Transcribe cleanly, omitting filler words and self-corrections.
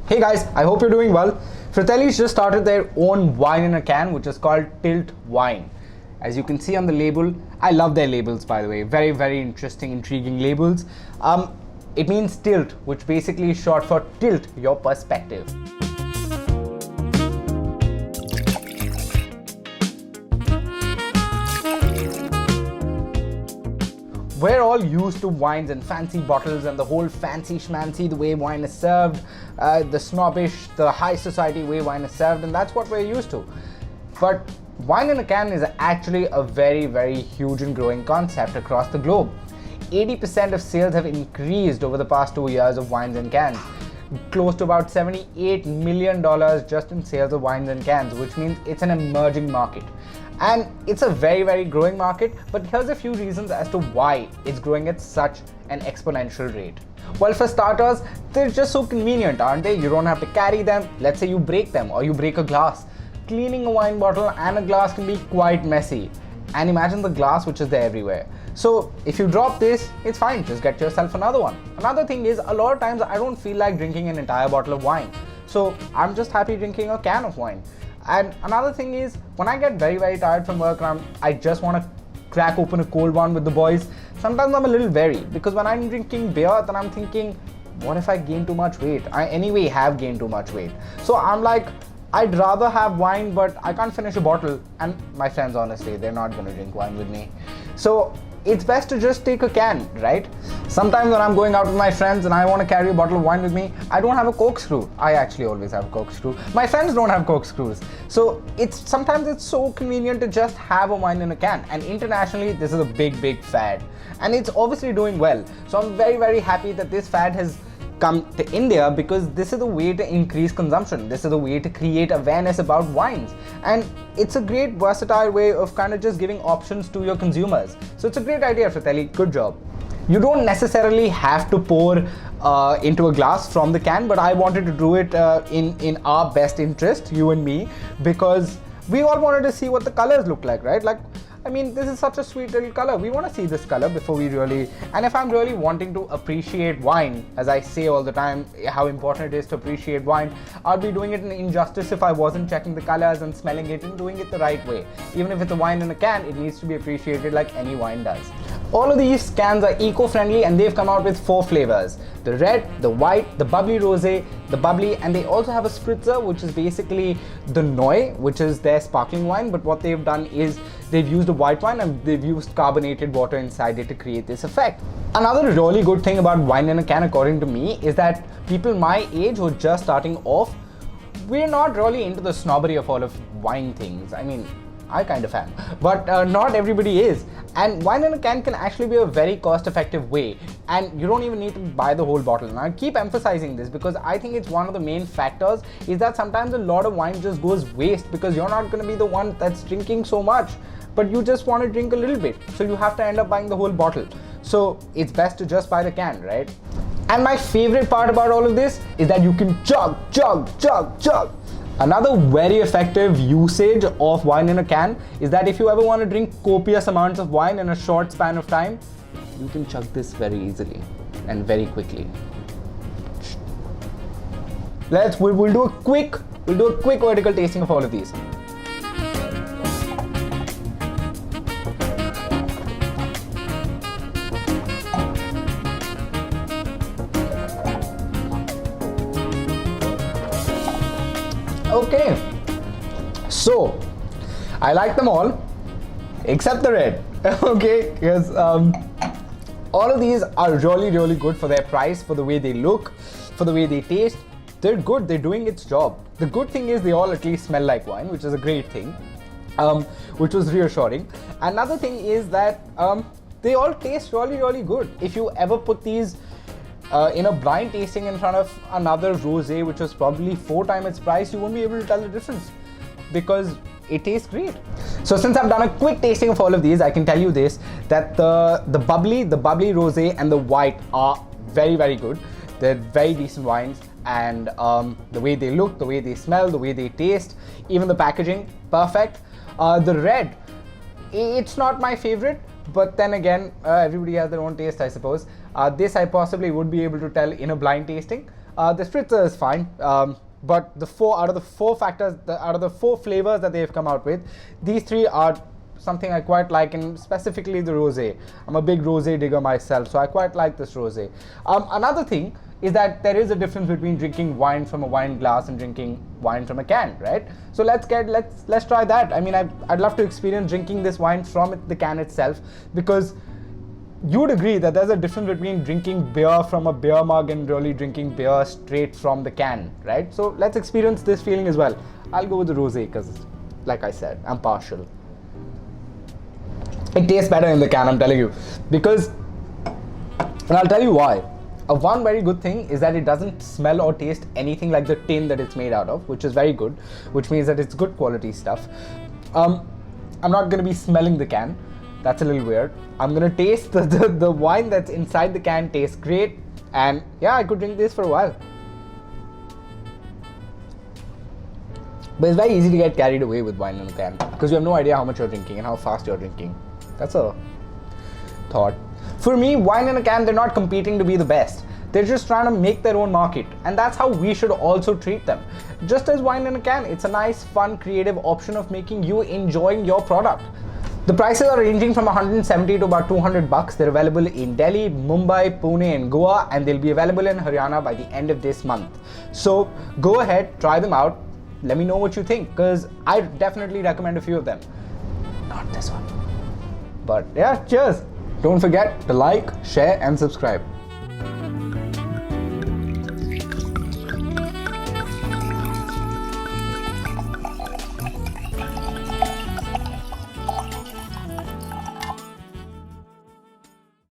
Hey guys, I hope you're doing well. Fratelli's just started their own wine in a can, which is called TiLT wine. As you can see on the label, I love their labels, by the way. Very, very interesting, intriguing labels. It means tilt, which basically is short for tilt your perspective. We're all used to wines and fancy bottles and the whole fancy schmancy, the way wine is served, the snobbish, the high society way wine is served, and that's what we're used to. But wine in a can is actually a very, very huge and growing concept across the globe. 80% of sales have increased over the past 2 years of wines in cans. Close to about $78 million just in sales of wines in cans, which means it's an emerging market. And it's a very, very growing market, but here's a few reasons as to why it's growing at such an exponential rate. Well, for starters, they're just so convenient, aren't they? You don't have to carry them. Let's say you break them or you break a glass. Cleaning a wine bottle and a glass can be quite messy. And imagine the glass which is there everywhere. So if you drop this, it's fine, just get yourself another one. Another thing is, a lot of times I don't feel like drinking an entire bottle of wine. So I'm just happy drinking a can of wine. And another thing is, when I get very, very tired from work and I just want to crack open a cold one with the boys, sometimes I'm a little wary, because when I'm drinking beer, then I'm thinking, what if I gain too much weight? I anyway have gained too much weight. So I'm like, I'd rather have wine, but I can't finish a bottle. And my friends, honestly, they're not going to drink wine with me. So it's best to just take a can, right? Sometimes when I'm going out with my friends and I want to carry a bottle of wine with me, I don't have a corkscrew. I actually always have a corkscrew. My friends don't have corkscrews. So sometimes it's so convenient to just have a wine in a can. And internationally, this is a big, big fad. And it's obviously doing well. So I'm very, very happy that this fad has come to India, because this is the way to increase consumption. This is the way to create awareness about wines. And it's a great versatile way of kind of just giving options to your consumers. So it's a great idea, Fratelli. Good job. You don't necessarily have to pour into a glass from the can, but I wanted to do it in our best interest, you and me, because we all wanted to see what the colors look like, right? I mean, this is such a sweet little color. We want to see this color before we really, and if I'm really wanting to appreciate wine, as I say all the time, how important it is to appreciate wine, I'd be doing it an injustice if I wasn't checking the colors and smelling it and doing it the right way. Even if it's a wine in a can, it needs to be appreciated like any wine does. All of these cans are eco-friendly, and they've come out with 4 flavors: the red, the white, the bubbly rosé, the bubbly, and they also have a spritzer, which is basically the Noi, which is their sparkling wine. But what they've done is they've used a white wine and they've used carbonated water inside it to create this effect. Another really good thing about wine in a can, according to me, is that people my age who are just starting off, we're not really into the snobbery of all of wine things. I mean, I kind of am, but not everybody is. And wine in a can can actually be a very cost-effective way, and you don't even need to buy the whole bottle. And I keep emphasizing this because I think it's one of the main factors, is that sometimes a lot of wine just goes waste because you're not going to be the one that's drinking so much, but you just want to drink a little bit, so you have to end up buying the whole bottle. So it's best to just buy the can, right? And my favorite part about all of this is that you can chug, chug, chug, chug. Another very effective usage of wine in a can is that if you ever want to drink copious amounts of wine in a short span of time, you can chug this very easily and very quickly. We'll do a quick vertical tasting of all of these. Okay, so I like them all except the red. Okay, because all of these are really, really good for their price, for the way they look, for the way they taste. They're good, they're doing its job. The good thing is they all at least smell like wine, which is a great thing, which was reassuring. Another thing is that they all taste really, really good. If you ever put these in a blind tasting in front of another rosé, which was probably 4 times its price, you won't be able to tell the difference because it tastes great. So since I've done a quick tasting of all of these, I can tell you this, that the bubbly rosé and the white are very, very good. They're very decent wines, and the way they look, the way they smell, the way they taste, even the packaging, perfect. The red, it's not my favorite, but then again, everybody has their own taste, I suppose. This I possibly would be able to tell in a blind tasting. The spritzer is fine. But the four out of the four factors, out of the four flavors that they've come out with, these three are something I quite like, and specifically the rosé. I'm a big rosé digger myself, so I quite like this rosé. Another thing is that there is a difference between drinking wine from a wine glass and drinking wine from a can, right? So let's try that. I mean, I'd love to experience drinking this wine from the can itself, because you would agree that there's a difference between drinking beer from a beer mug and really drinking beer straight from the can, right? So let's experience this feeling as well. I'll go with the rosé because, like I said, I'm partial. It tastes better in the can, I'm telling you, because, and I'll tell you why. One very good thing is that it doesn't smell or taste anything like the tin that it's made out of, which is very good, which means that it's good quality stuff. I'm not going to be smelling the can. That's a little weird. I'm gonna taste the wine that's inside the can. Tastes great, and yeah, I could drink this for a while. But it's very easy to get carried away with wine in a can because you have no idea how much you're drinking and how fast you're drinking. That's a thought. For me, wine in a can, they're not competing to be the best. They're just trying to make their own market, and that's how we should also treat them. Just as wine in a can, it's a nice, fun, creative option of making you enjoying your product. The prices are ranging from 170 to about 200 bucks. They're available in Delhi, Mumbai, Pune and Goa, and they'll be available in Haryana by the end of this month. So go ahead, try them out. Let me know what you think, because I definitely recommend a few of them. Not this one. But yeah, cheers. Don't forget to like, share and subscribe.